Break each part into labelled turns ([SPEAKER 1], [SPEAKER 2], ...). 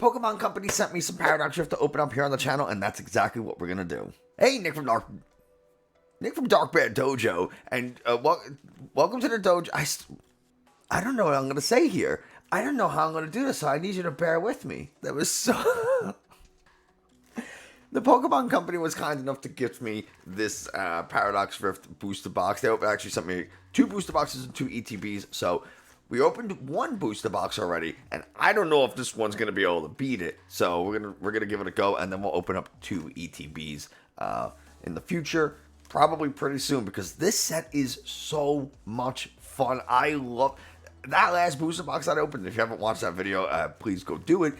[SPEAKER 1] Pokemon Company sent me some Paradox Rift to open up here on the channel, and that's exactly what we're gonna do. Hey, Nick from Dark Bear Dojo, and welcome to the dojo. I don't know what I'm gonna say here. I don't know how I'm gonna do this, so I need you to bear with me. That was so. The Pokemon Company was kind enough to gift me this Paradox Rift booster box. They actually sent me 2 booster boxes and 2 ETBs. So we opened 1 booster box already, and I don't know if this one's gonna be able to beat it. So we're gonna give it a go, and then we'll open up 2 ETBs in the future, probably pretty soon, because this set is so much fun. I love that last booster box that I opened. If you haven't watched that video, please go do it.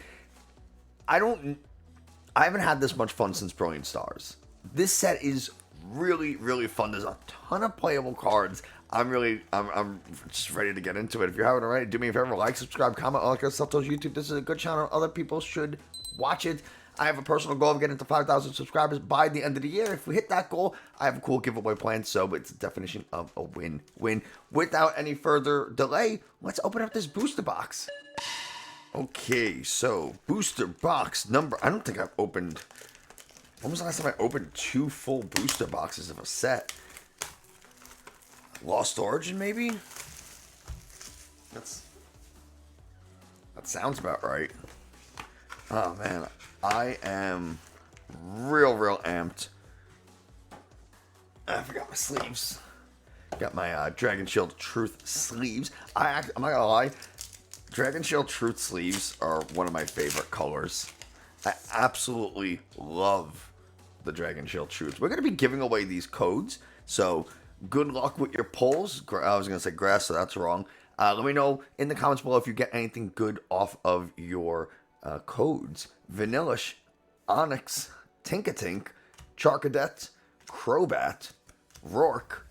[SPEAKER 1] I haven't had this much fun since Brilliant Stars. This set is really, really fun. There's a ton of playable cards. I'm just ready to get into it. If you haven't already, do me a favor, like, subscribe, comment, all that stuff. Tells YouTube this is a good channel. Other people should watch it. I have a personal goal of getting to 5,000 subscribers by the end of the year. If we hit that goal, I have a cool giveaway plan. So it's a definition of a win-win. Without any further delay, let's open up this booster box. Okay, so booster box number. I don't think I've opened. When was the last time I opened 2 full booster boxes of a set? Lost Origin, maybe? That sounds about right. Oh man, I am real amped. I forgot my sleeves. Got my Dragon Shield Truth sleeves. I'm not gonna lie. Dragon Shield Truth sleeves are one of my favorite colors. I absolutely love the Dragon Shield Truth. We're going to be giving away these codes, so good luck with your pulls. I was going to say grass, so that's wrong. Let me know in the comments below if you get anything good off of your codes. Vanillish, Onyx, Tinkatink, Charcadet, Crobat, Rourke,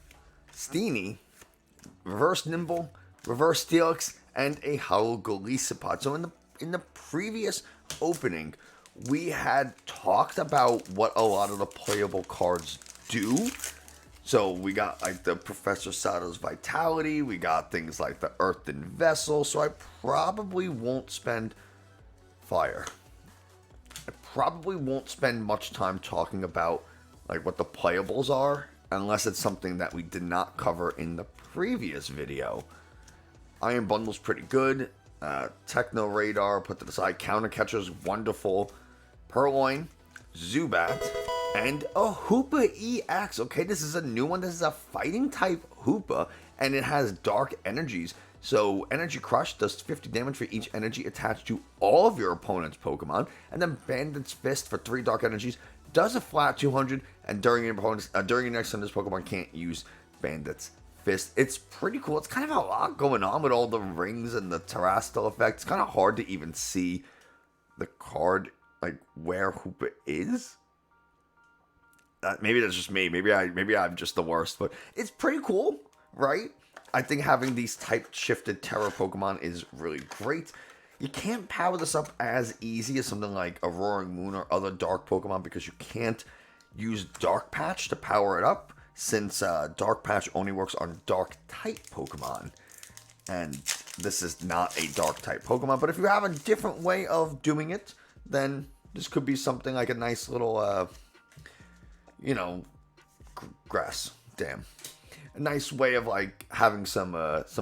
[SPEAKER 1] Steenie, Reverse Nimble, Reverse Steelix, and a Howl Golisopod. So in the previous opening, we had talked about what a lot of the playable cards do. So we got like the Professor Sada's Vitality, we got things like the Earthen Vessel. So I probably won't spend much time talking about like what the playables are, unless it's something that we did not cover in the previous video. Iron Bundle's pretty good. Techno Radar, put to the side. Counter Catcher's wonderful. Purloin, Zubat, and a Hoopa EX. Okay, this is a new one. This is a fighting type Hoopa, and it has dark energies. So Energy Crush does 50 damage for each energy attached to all of your opponent's Pokemon. And then Bandit's Fist for 3 dark energies does a flat 200, and during your next turn, this Pokemon can't use Bandit's Fist. It's pretty cool. It's kind of a lot going on with all the rings and the terrestrial effect. It's kind of hard to even see the card, like where Hoopa is. Maybe that's just me. Maybe I'm just the worst, but it's pretty cool, right? I think having these type shifted Terra Pokemon is really great. You can't power this up as easy as something like a Roaring Moon or other dark Pokemon because you can't use Dark Patch to power it up, since Dark Patch only works on Dark-type Pokemon. And this is not a Dark-type Pokemon. But if you have a different way of doing it, then this could be something like a nice little, grass. Damn. A nice way of, like, having some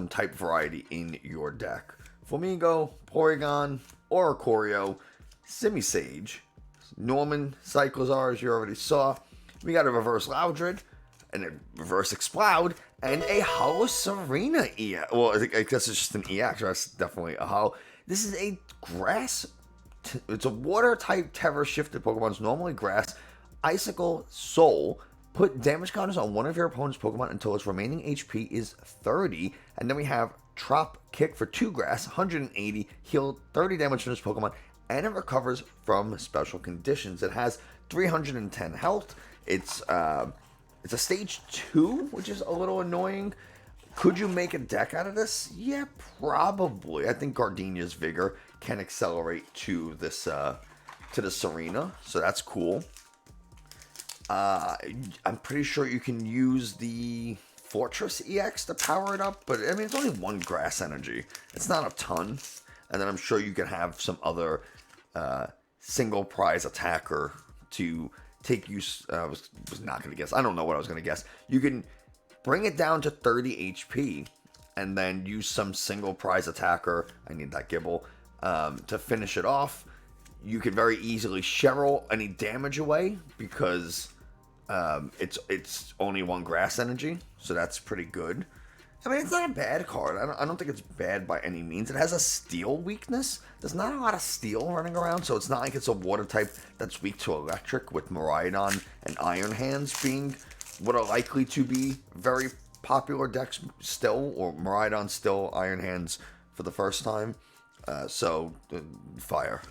[SPEAKER 1] type variety in your deck. Flamingo, Porygon, Oricorio, Simisage, Norman, Cyclozar, as you already saw. We got a Reverse Loudred, and a Reverse Explode, and a Hollow Serena EX. Well, I guess it's just an EX, that's definitely a Hollow. This is a grass, it's a water-type Terra shifted Pokemon. It's normally grass. Icicle Soul. Put damage counters on one of your opponent's Pokemon until its remaining HP is 30. And then we have Trop Kick for 2 grass, 180, heal 30 damage from this Pokemon, and it recovers from special conditions. It has 310 health. It's a stage 2, which is a little annoying. Could you make a deck out of this? Yeah, probably. I think Gardenia's Vigor can accelerate to this to the Serena, so that's cool. I'm pretty sure you can use the Fortress EX to power it up, but I mean, it's only 1 grass energy. It's not a ton. And then I'm sure you can have some other single prize attacker to take you. Was not going to guess. I don't know what I was going to guess. You can bring it down to 30 HP and then use some single prize attacker. I need that Gibble to finish it off. You can very easily Cheryl any damage away because it's only 1 grass energy, so that's pretty good. I mean, it's not a bad card. I don't think it's bad by any means. It has a steel weakness. There's not a lot of steel running around, so it's not like it's a water type that's weak to electric, with Miraidon and Iron Hands being what are likely to be very popular decks still, or Miraidon still, Iron Hands for the first time. Fire.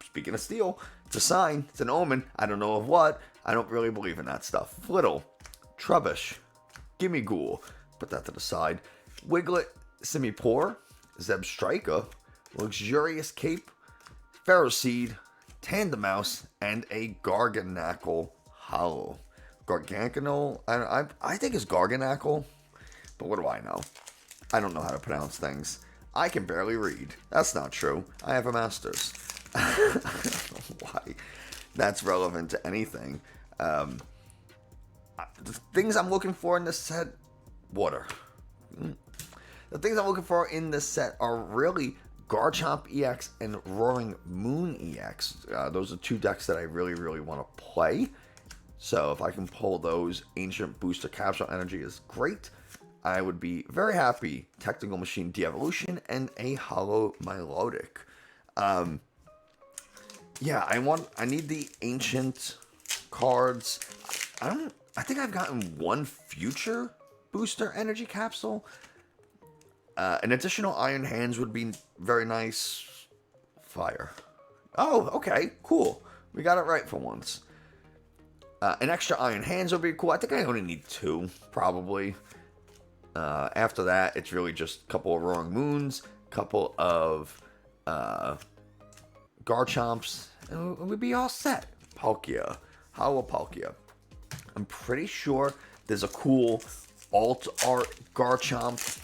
[SPEAKER 1] Speaking of steel, it's a sign, it's an omen. I don't know of what. I don't really believe in that stuff. Flittle, Trubbish, Gimme Ghoul, put that to the side. Wiglet, Simipour, Zeb Striker, Luxurious Cape, Ferroseed, Tandemouse, and a Garganacle Hollow. Gargancanal, I think it's Garganacle, but what do I know? I don't know how to pronounce things. I can barely read. That's not true. I have a master's. I don't know why that's relevant to anything. The things I'm looking for in this set, water. The things I'm looking for in this set are really Garchomp EX and Roaring Moon EX. Those are 2 decks that I really, really want to play. So if I can pull those, Ancient Booster Capsule Energy is great. I would be very happy. Technical Machine De-Evolution and a Hollow Milotic. Yeah, I need the Ancient cards. I think I've gotten 1 Future Booster Energy Capsule. An additional Iron Hands would be very nice. Fire. Oh, okay, cool. We got it right for once. An extra Iron Hands would be cool. I think I only need 2, probably. After that, it's really just a couple of Roaring Moons, a couple of Garchomps, and we'd be all set. Palkia. Hollow Palkia. I'm pretty sure there's a cool alt art Garchomp.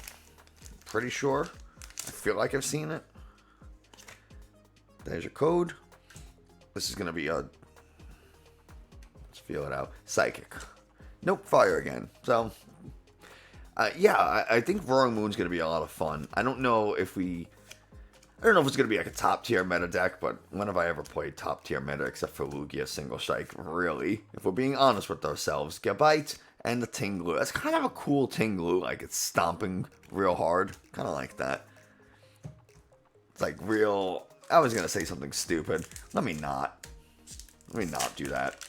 [SPEAKER 1] Pretty sure. I feel like I've seen it. There's your code. This is going to be a... Let's feel it out. Psychic. Nope, fire again. So... yeah, I think Roaring Moon's going to be a lot of fun. I don't know if it's going to be like a top tier meta deck, but when have I ever played top tier meta except for Lugia Single Strike? Really? If we're being honest with ourselves, Gabite and the Tinglu. That's kind of a cool Tinglu, like it's stomping real hard. Kind of like that. It's like real... I was going to say something stupid. Let me not do that.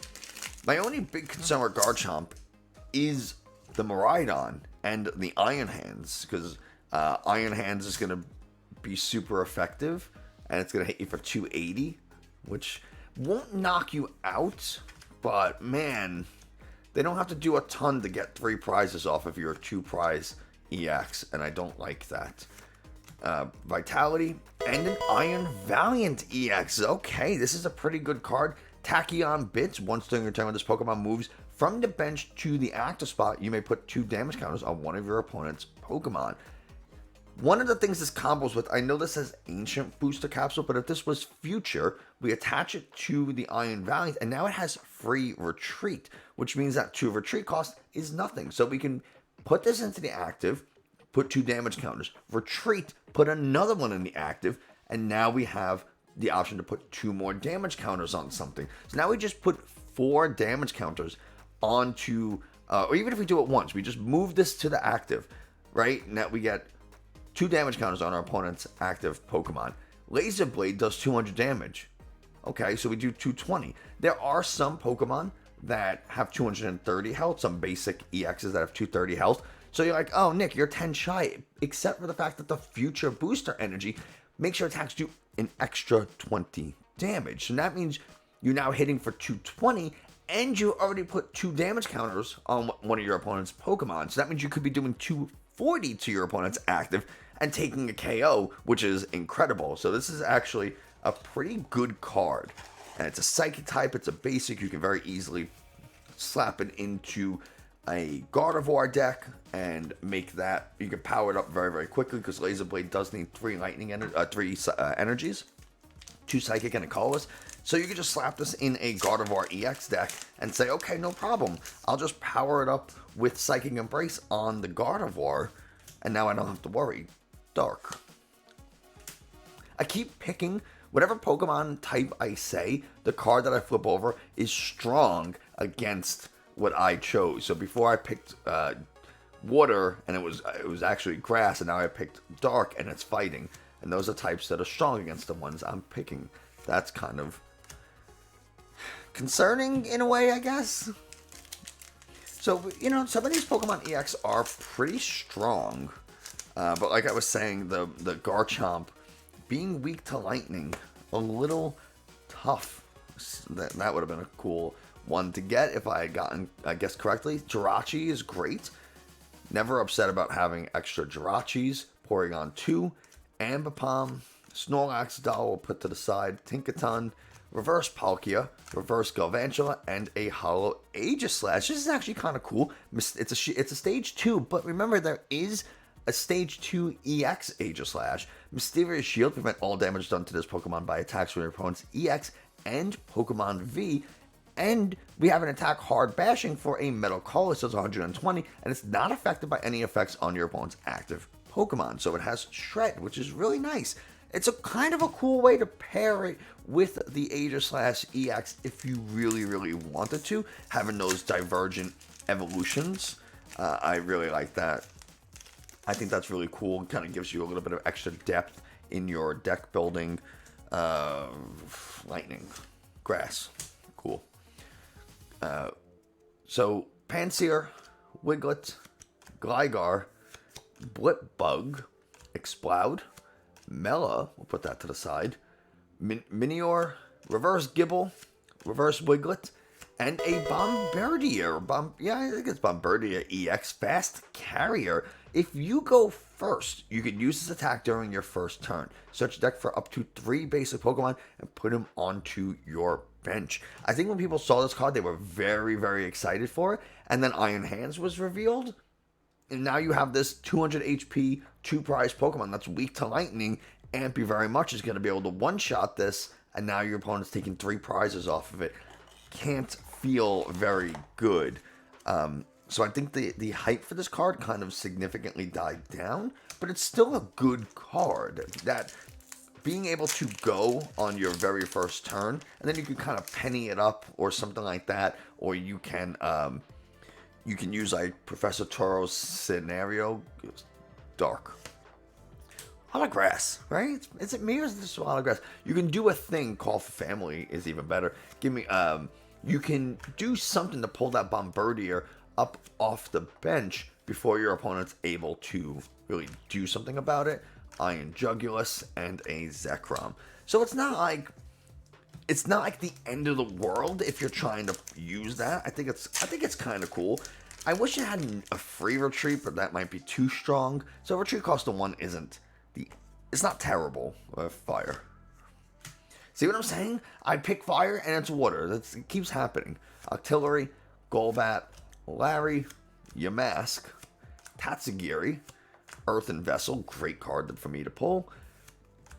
[SPEAKER 1] My only big concern with Garchomp is the Miraidon and the Iron Hands, because Iron Hands is going to be super effective, and it's going to hit you for 280, which won't knock you out, but man, they don't have to do a ton to get 3 prizes off of your 2 prize EX, and I don't like that. Vitality and an Iron Valiant EX. Okay, this is a pretty good card. Tachyon Bits. Once during your turn when this Pokemon moves from the bench to the active spot, you may put 2 damage counters on one of your opponent's Pokemon. One of the things this combos with, I know this says Ancient Booster Capsule, but if this was Future, we attach it to the Iron Valiant, and now it has free retreat, which means that 2 retreat cost is nothing. So we can put this into the active, put 2 damage counters, retreat, put another one in the active, and now we have the option to put 2 more damage counters on something. So now we just put 4 damage counters onto, or even if we do it once, we just move this to the active, right? Now we get 2 damage counters on our opponent's active Pokemon. Laser Blade does 200 damage. Okay, so we do 220. There are some Pokemon that have 230 health, some basic EXs that have 230 health. So you're like, oh, Nick, you're 10 shy, except for the fact that the Future Booster Energy makes your attacks do an extra 20 damage. So that means you're now hitting for 220, and you already put 2 damage counters on one of your opponent's Pokemon. So that means you could be doing 240 to your opponent's active and taking a KO, which is incredible. So this is actually a pretty good card. And it's a Psychic type, it's a basic, you can very easily slap it into a Gardevoir deck and make that, you can power it up very, very quickly because Laser Blade does need 3 energies. 2 Psychic and a colorless. So you could just slap this in a Gardevoir EX deck and say, okay, no problem. I'll just power it up with Psychic Embrace on the Gardevoir, and now I don't have to worry. Dark. I keep picking whatever Pokemon type I say, the card that I flip over is strong against what I chose. So before I picked water, and it was actually grass, and now I picked dark, and it's fighting. And those are types that are strong against the ones I'm picking. That's kind of concerning in a way, I guess. So, you know, some of these Pokemon EX are pretty strong. But like I was saying, the Garchomp being weak to lightning, a little tough. That would have been a cool one to get if I had gotten, I guess, correctly. Jirachi is great. Never upset about having extra Jirachis. Porygon 2, Ambipom, Snorlax doll will put to the side, Tinkaton, Reverse Palkia, Reverse Galvantula, and a Holo Aegislash. This is actually kind of cool. It's a stage 2, but remember there is a stage 2 EX Aegislash. Mysterious Shield prevent all damage done to this Pokemon by attacks from your opponent's EX and Pokemon V. And we have an attack hard bashing for a metal colorless, so it's 120, and it's not affected by any effects on your opponent's active Pokemon. So it has Shred, which is really nice. It's a kind of a cool way to pair it with the Aegislash EX if you really, really wanted to, having those divergent evolutions. I really like that. I think that's really cool. It kind of gives you a little bit of extra depth in your deck building. Lightning, grass, cool. So Pansear, Wiglet, Gligar, Blipbug, Exploud, Mela, we'll put that to the side, Minior, Reverse Gibble, Reverse Wiglet, and a Bombardier. I think it's Bombardier EX Fast Carrier. If you go first, you can use this attack during your first turn. Search deck for up to 3 basic Pokemon and put them onto your bench. I think when people saw this card, they were very, very excited for it. And then Iron Hands was revealed. And now you have this 200 HP, 2-prize Pokemon that's weak to lightning. Ampy very much is going to be able to one-shot this. And now your opponent's taking 3 prizes off of it. Can't feel very good. So I think the hype for this card kind of significantly died down, but it's still a good card. That being able to go on your very first turn, and then you can kind of penny it up or something like that, or you can use like Professor Toro's scenario, dark. A lot of grass, right? Is it me or is this a lot of grass? You can do a thing, Call for Family is even better. You can do something to pull that Bombardier up off the bench before your opponent's able to really do something about it. Iron Jugulus and a Zekrom. So it's not like the end of the world if you're trying to use that. I think it's kind of cool. I wish it had a free retreat, but that might be too strong. So retreat cost of 1 it's not terrible. Fire. See what I'm saying? I pick fire and it's water. It keeps happening. Octillery, Golbat, Larry, Yamask, Tatsugiri, Earthen Vessel, great card for me to pull.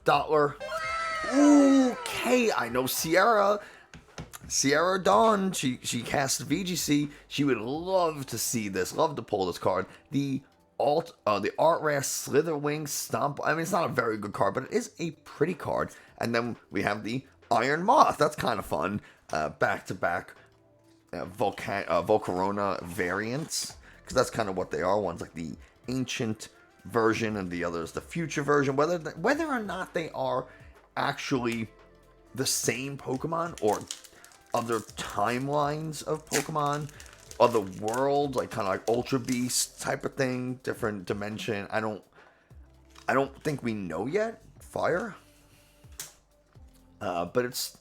[SPEAKER 1] Dottler. Okay, I know Sierra Dawn, she cast VGC. She would love to see this, love to pull this card. The Artras Slitherwing Stomp. I mean, it's not a very good card, but it is a pretty card. And then we have the Iron Moth. That's kind of fun. Back-to-back Volcarona variants, because that's kind of what they are. One's like the ancient version and the other is the future version. Whether or not they are actually the same Pokemon or other timelines of Pokemon, other world, like kind of like Ultra Beast type of thing, different dimension. I don't think we know yet. Fire, but it's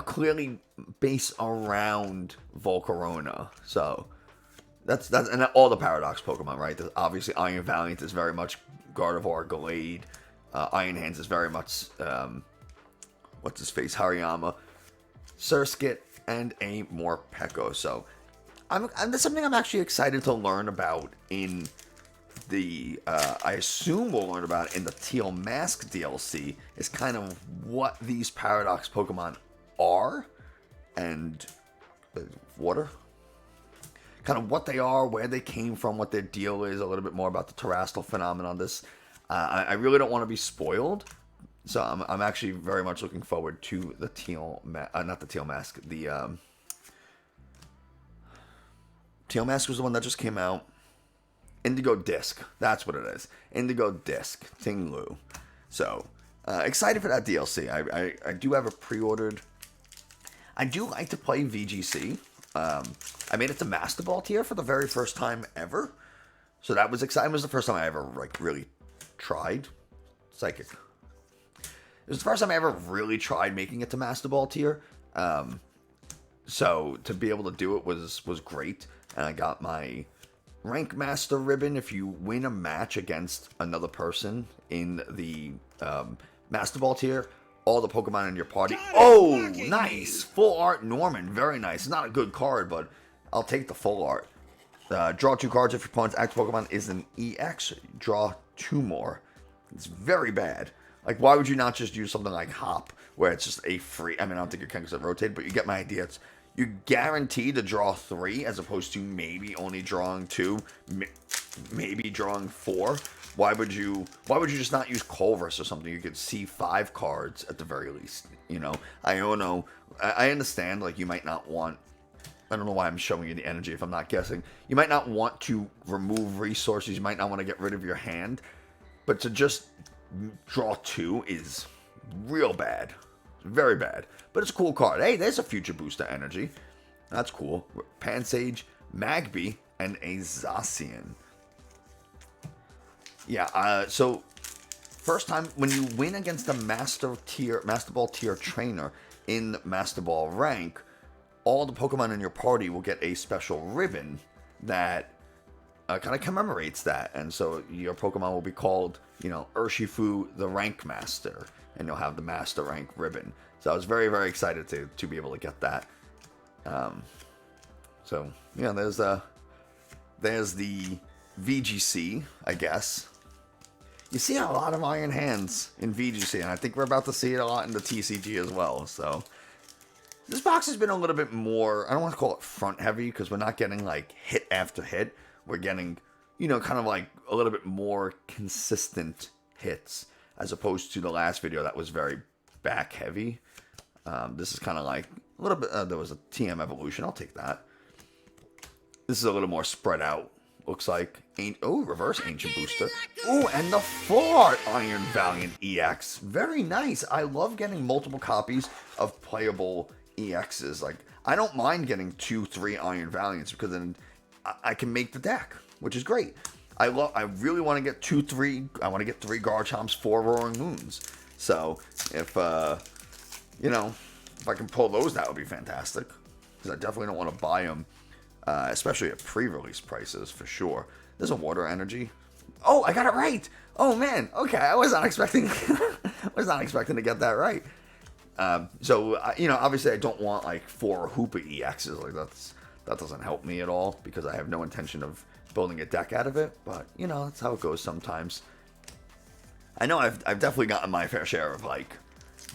[SPEAKER 1] clearly based around Volcarona. So that's and all the Paradox Pokemon, right? Obviously, Iron Valiant is very much Gardevoir, Gallade. Iron Hands is very much what's his face, Hariyama, Surskit, and a Morpeko. So that's something I'm actually excited to learn about in I assume we'll learn about in the Teal Mask DLC, is kind of what these Paradox Pokemon are, and water, kind of what they are, where they came from, what their deal is, a little bit more about the terrestrial phenomenon. This, I really don't want to be spoiled, so I'm actually very much looking forward to the not the Teal Mask, the Teal Mask was the one that just came out. Indigo Disc, that's what it is. Indigo Disc, Tinglu. So, excited for that DLC. I do have it pre-ordered. I do like to play VGC. I made it to Master Ball tier for the very first time ever. So that was exciting. It was the first time I ever really tried Psychic. It was the first time I ever really tried making it to Master Ball tier. So to be able to do it was great. And I got my Rank Master ribbon. If you win a match against another person in the Master Ball tier, all the Pokemon in your party. Oh, nice! Full art Norman. Very nice. It's not a good card, but I'll take the full art. Draw 2 cards if your opponent's active Pokemon is an EX. Draw 2 more. It's very bad. Like, why would you not just use something like Hop, where it's just a free... I mean, I don't think you can because it rotated, but you get my idea. It's, you're guaranteed to draw 3, as opposed to maybe only drawing 2, maybe drawing 4. Why would you just not use Culver's or something? You could see 5 cards at the very least. You know, I don't know. I understand, like, you might not want... I don't know why I'm showing you the energy if I'm not guessing. You might not want to remove resources. You might not want to get rid of your hand. But to just draw 2 is real bad. Very bad. But it's a cool card. Hey, there's a future booster energy. That's cool. Pansage, Magby, and a Zacian. Yeah, so first time when you win against a Master Ball tier trainer in Master Ball rank, all the Pokemon in your party will get a special ribbon that kind of commemorates that. And so your Pokemon will be called, you know, Urshifu the Rank Master, and you'll have the Master Rank ribbon. So I was very, very excited to be able to get that. So yeah, there's the VGC, I guess. You see a lot of Iron Hands in VGC, and I think we're about to see it a lot in the TCG as well. So this box has been a little bit more, I don't want to call it front heavy, because we're not getting like hit after hit. We're getting, you know, kind of like a little bit more consistent hits, as opposed to the last video that was very back heavy. This is kind of like a little bit, there was a TM Evolution, I'll take that. This is a little more spread out. Looks like, reverse Ancient Booster. Oh, and the full art Iron Valiant EX. Very nice. I love getting multiple copies of playable EXs. Like, I don't mind getting 2, 3 Iron Valiants, because then I can make the deck, which is great. I really want to get 2, 3. I want to get 3 Garchomps, 4 Roaring Moons. So if you know, if I can pull those, that would be fantastic. Because I definitely don't want to buy them. Especially at pre-release prices, for sure. There's a water energy. Oh, I got it right. Oh man. Okay, I was not expecting. To get that right. So you know, obviously, I don't want like 4 Hoopa EXs. Like that doesn't help me at all, because I have no intention of building a deck out of it. But you know, that's how it goes sometimes. I know I've definitely gotten my fair share of like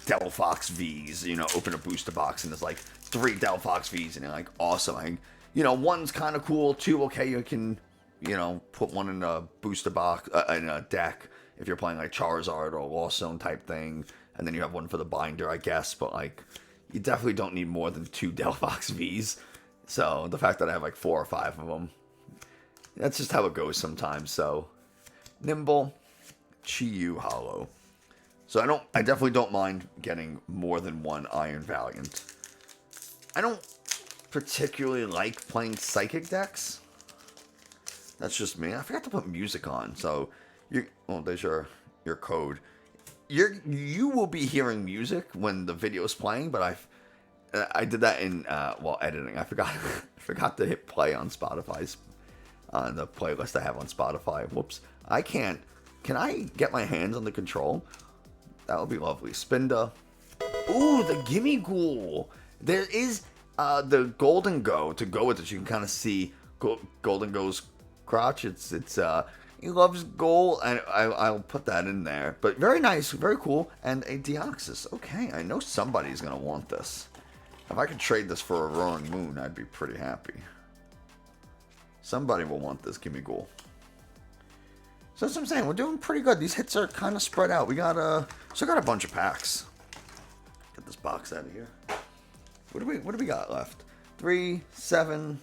[SPEAKER 1] Delphox Vs. You know, open a booster box and there's like 3 Delphox Vs, and you're like, awesome. You know, 1's kind of cool. 2, okay, you can, you know, put 1 in a booster box, in a deck, if you're playing like Charizard or Lost Zone type thing, and then you have 1 for the binder, I guess, but like, you definitely don't need more than 2 Delphox Vs. So, the fact that I have like 4 or 5 of them, that's just how it goes sometimes. So, Nimble, Chi-Yu Hollow. So, I definitely don't mind getting more than 1 Iron Valiant. I don't particularly like playing Psychic decks. That's just me. I forgot to put music on, so there's your code. You will be hearing music when the video is playing, but I did that in while editing. I forgot to hit play on Spotify's on the playlist I have on Spotify. Whoops. I can't. Can I get my hands on the control? That would be lovely. Spinda. Ooh, the Gimme Ghoul. There is the Golden Go to go with it. You can kind of see Golden Go's crotch. It's He loves gold, and I'll put that in there. But very nice, very cool, and a Deoxys. Okay, I know somebody's gonna want this. If I could trade this for a Roaring Moon, I'd be pretty happy. Somebody will want this. Give me gold. So that's what I'm saying. We're doing pretty good. These hits are kind of spread out. We got still got a bunch of packs. Get this box out of here. What do we got left? 3, 7,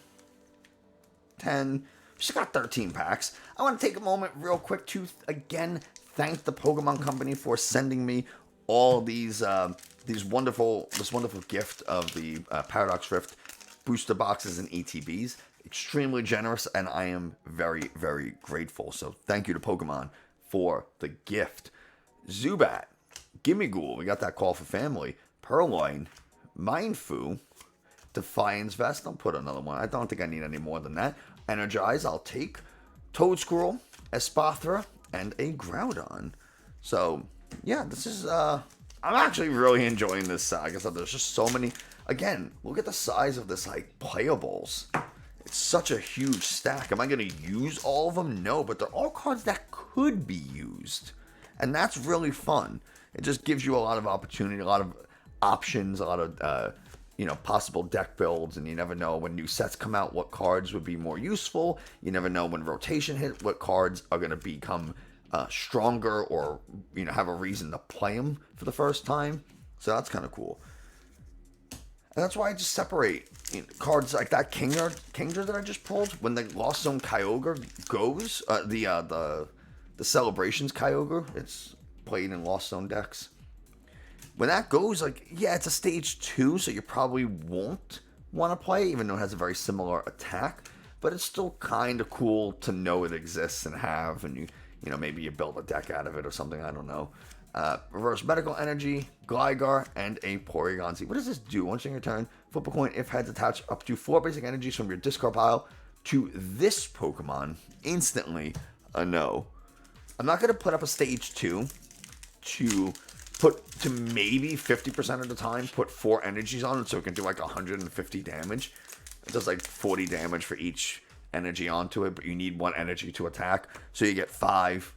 [SPEAKER 1] 10. We just got 13 packs. I want to take a moment real quick to again thank the Pokemon Company for sending me all this wonderful gift of the Paradox Rift booster boxes and ETBs. Extremely generous, and I am very, very grateful. So thank you to Pokemon for the gift. Zubat, Gimmighoul, we got that call for family. Purloin, Mindfu, Defiance Vest, I'll put another one. I don't think I need any more than that. Energize, I'll take. Toadscruel, Espathra, and a Groudon. So, yeah, this is, I'm actually really enjoying this. Like I said, there's just so many. Again, look at the size of this, like, playables. It's such a huge stack. Am I going to use all of them? No, but they're all cards that could be used. And that's really fun. It just gives you a lot of opportunity, a lot of options, a lot of, possible deck builds. And you never know when new sets come out, what cards would be more useful. You never know when rotation hit, what cards are going to become stronger or, have a reason to play them for the first time. So that's kind of cool. And that's why I just separate cards like that Kingdra that I just pulled. When the Lost Zone Kyogre goes, the Celebrations Kyogre, it's played in Lost Zone decks. When that goes, it's a stage 2, so you probably won't want to play, even though it has a very similar attack. But it's still kind of cool to know it exists and have, and maybe you build a deck out of it or something. I don't know. Reverse Medical Energy, Gligar, and a Porygon Z. What does this do? Once in your turn, flip a coin. If heads, attach up to 4 basic energies from your discard pile to this Pokemon instantly. No. I'm not going to put up a stage 2 to maybe 50% of the time put 4 energies on it so it can do 150 damage. It does 40 damage for each energy onto it, but you need 1 energy to attack. So you get 5.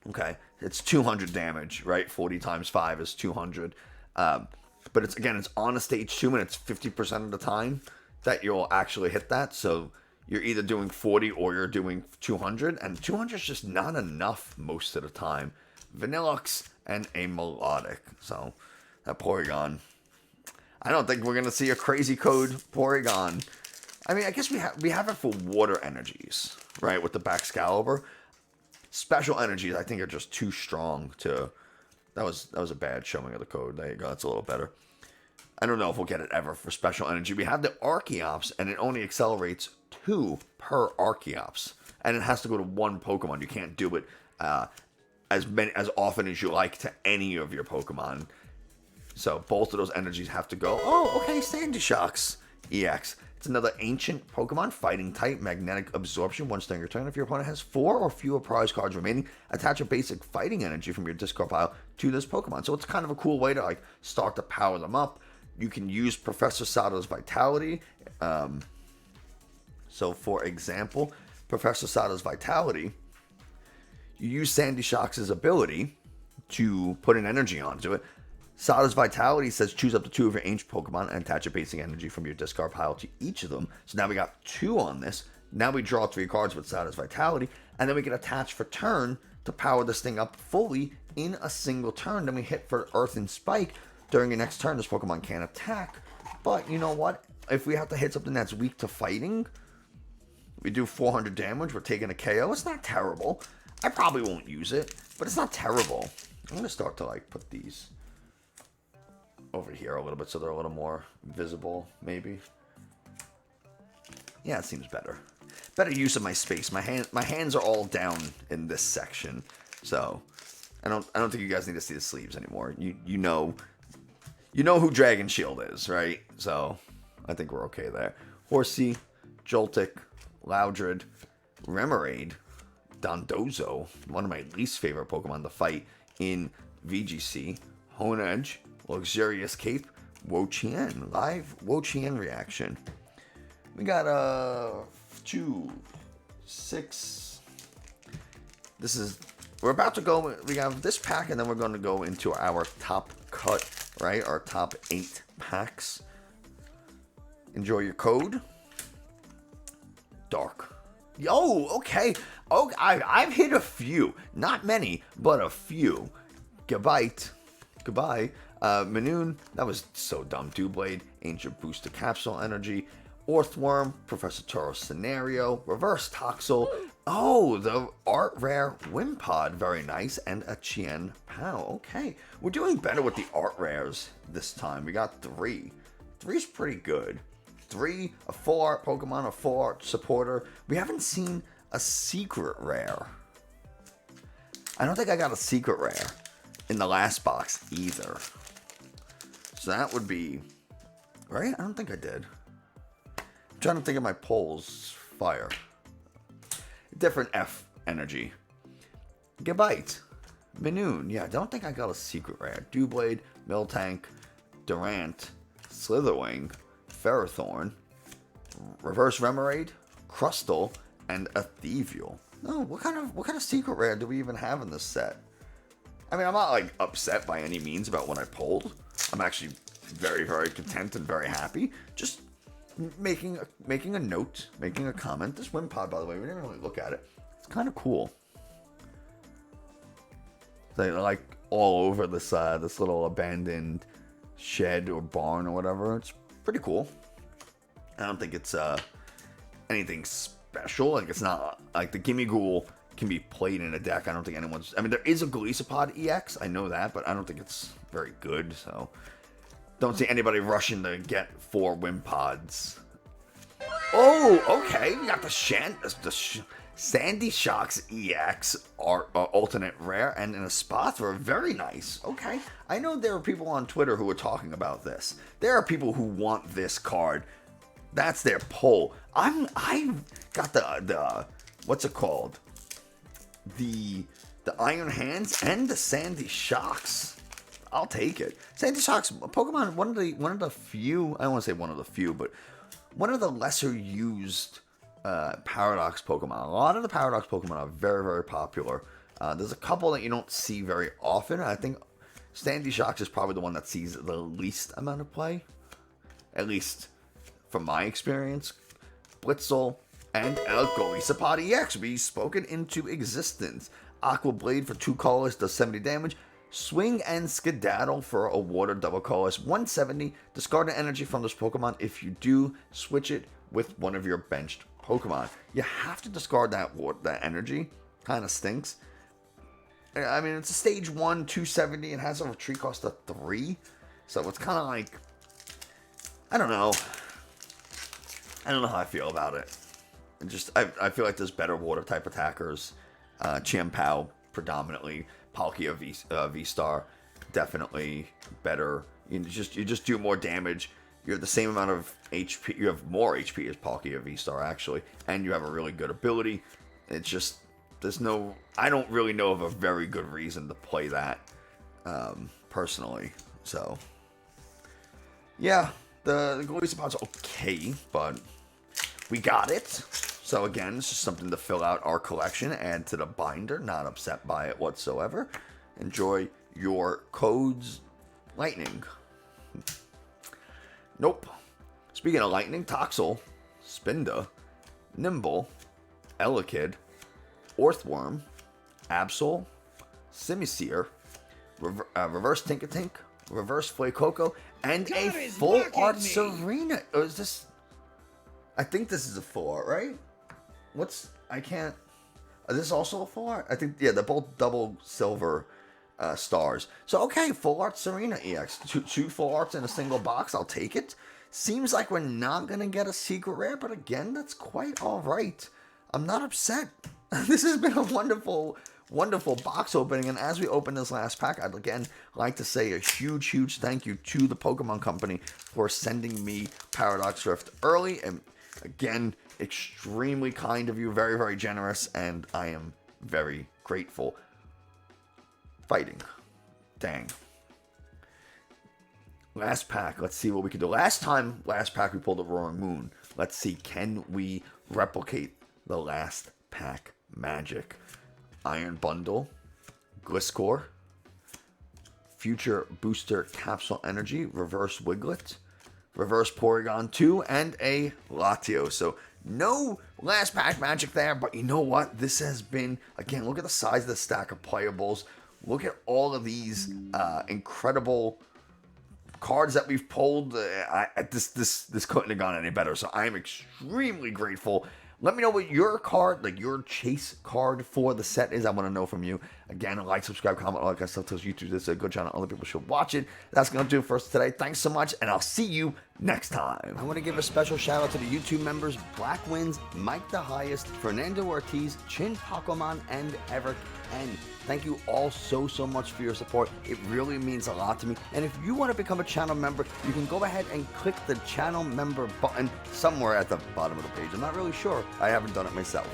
[SPEAKER 1] Okay, it's 200 damage, right? 40 times 5 is 200. But it's on a stage 2 and it's 50% of the time that you'll actually hit that. So you're either doing 40 or you're doing 200. And 200 is just not enough most of the time. Vanillux and a Melodic. So that Porygon. I don't think we're going to see a crazy code Porygon. I mean, I guess we have it for water energies, right? With the Baxcalibur. Special energies, I think, are just too strong to... That was a bad showing of the code. There you go. That's a little better. I don't know if we'll get it ever for special energy. We have the Archeops, and it only accelerates 2 per Archeops. And it has to go to 1 Pokemon. You can't do it as often as you like to any of your Pokemon. So both of those energies have to go. Oh, okay, Sandy Shocks EX. It's another ancient Pokemon, fighting type, magnetic absorption. Once during your turn, if your opponent has 4 or fewer prize cards remaining, attach a basic fighting energy from your discard pile to this Pokemon. So it's kind of a cool way to start to power them up. You can use Professor Sada's Vitality. So for example, Professor Sada's Vitality, you use Sandy Shocks' ability to put an energy onto it. Sada's Vitality says choose up to 2 of your ancient Pokemon and attach a basic energy from your discard pile to each of them. So now we got 2 on this. Now we draw 3 cards with Sada's Vitality, and then we can attach for turn to power this thing up fully in a single turn. Then we hit for Earth and Spike. During your next turn, this Pokemon can't attack. But you know what? If we have to hit something that's weak to fighting, we do 400 damage. We're taking a KO. It's not terrible. I probably won't use it, but it's not terrible. I'm going to start to put these over here a little bit so they're a little more visible, maybe. Yeah, it seems better. Better use of my space. My hands are all down in this section, so I don't think you guys need to see the sleeves anymore. You know who Dragon Shield is, right? So I think we're okay there. Horsey, Joltik, Loudred, Remoraid, Dondozo, one of my least favorite Pokemon to fight in VGC, Honedge, Luxurious Cape, Wo-Chien, live Wo-Chien reaction. We got 2, 6, we're about to go, we have this pack, and then we're going to go into our top cut, right? Our top 8 packs. Enjoy your code. Dark. Yo, okay. Oh, I've hit a few. Not many, but a few. Goodbye. Manoon, that was so dumb. Dewblade, Ancient Booster Capsule Energy, Orthworm, Professor Toro's Scenario, Reverse Toxel. Oh, the Art Rare Wimpod, very nice, and a Chien Pao. Okay, we're doing better with the Art Rares this time. We got 3. 3's pretty good. 3, a full art Pokemon, a full art supporter. We haven't seen a secret rare. I don't think I got a secret rare in the last box either. So that would be, right? I don't think I did. I'm trying to think of my polls. Fire. Different F energy. Gabite. Minoon. Yeah, I don't think I got a secret rare. Dewblade, Miltank, Durant, Slitherwing, Ferrothorn, Reverse Remoraid, Crustle, and a Thievial. Oh, what kind of secret rare do we even have in this set? I mean, I'm not like upset by any means about what I pulled. I'm actually very, very content and very happy. Just making a note, making a comment. This Wimpod, by the way, we didn't really look at it. It's kind of cool. They're like all over this this little abandoned shed or barn or whatever. It's pretty cool. I don't think it's anything special. Like, it's not like the Gimme Ghoul can be played in a deck. I don't think anyone's... I mean, there is a Golisopod EX. I know that, but I don't think it's very good, so... Don't see anybody rushing to get 4 Wimpods. Oh, okay. We got the Sandy Shocks EX alternate rare and in a spot for very nice. Okay. I know there are people on Twitter who are talking about this. There are people who want this card. That's their poll. I got the what's it called? The Iron Hands and the Sandy Shocks. I'll take it. Sandy Shocks, Pokemon, one of the few, I don't want to say one of the few, but one of the lesser used Paradox Pokemon. A lot of the Paradox Pokemon are very, very popular. There's a couple that you don't see very often. I think Sandy Shocks is probably the one that sees the least amount of play. At least from my experience. Blitzel and El Golisopod EX be spoken into existence. Aqua Blade for 2 colors does 70 damage. Swing and Skedaddle for a water double colors 170. Discard an energy from this Pokemon. If you do, switch it with one of your benched Pokemon. You have to discard that energy. Kind of stinks. I mean, it's a stage 1, 270. It has a retreat cost of 3. So it's kind of like... I don't know. I don't know how I feel about it. I feel like there's better water type attackers. Chien Pao predominantly. Palkia V-Star definitely better. You just do more damage. You have the same amount of HP. You have more HP as Palkia V-Star actually, and you have a really good ability. It's just I don't really know of a very good reason to play that personally. So yeah, the Golisopod's okay, but we got it. So again, it's just something to fill out our collection, add to the binder. Not upset by it whatsoever. Enjoy your codes. Lightning. Nope. Speaking of lightning, Toxel, Spinda, Nimble, Elekid, Orthworm, Absol, Simisear, Reverse Tinkatink, Reverse Fuecoco, and a full art Serena. Oh, is this... I think this is a full art, right? I can't... Is this also a full art? I think, yeah, they're both double silver stars. So, okay, full art Serena EX. Two full arts in a single box. I'll take it. Seems like we're not going to get a secret rare, but again, that's quite all right. I'm not upset. This has been a wonderful, wonderful box opening, and as we open this last pack, I'd again like to say a huge, huge thank you to the Pokemon Company for sending me Paradox Rift early, and again, extremely kind of you, very, very generous, and I am very grateful. Fighting. Dang. Last pack. Let's see what we can do. Last pack we pulled a Roaring Moon. Let's see, can we replicate the last pack magic? Iron Bundle, Gliscor, Future Booster Capsule Energy, Reverse Wiglet, Reverse Porygon 2, and a Latios. So no last pack magic there, but you know what? This has been, again, look at the size of the stack of playables. Look at all of these incredible cards that we've pulled. This couldn't have gone any better. So I am extremely grateful. Let me know what your card, like your chase card for the set is. I want to know from you. Again, like, subscribe, comment, all that kind of stuff. Tells YouTube this is a good channel. Other people should watch it. That's going to do it for us today. Thanks so much, and I'll see you next time. I want to give a special shout out to the YouTube members, Black Wins, Mike the Highest, Fernando Ortiz, Chin Pokemon, and Eric N. Thank you all so much for your support. It really means a lot to me. And if you want to become a channel member, you can go ahead and click the channel member button somewhere at the bottom of the page. I'm not really sure. I haven't done it myself.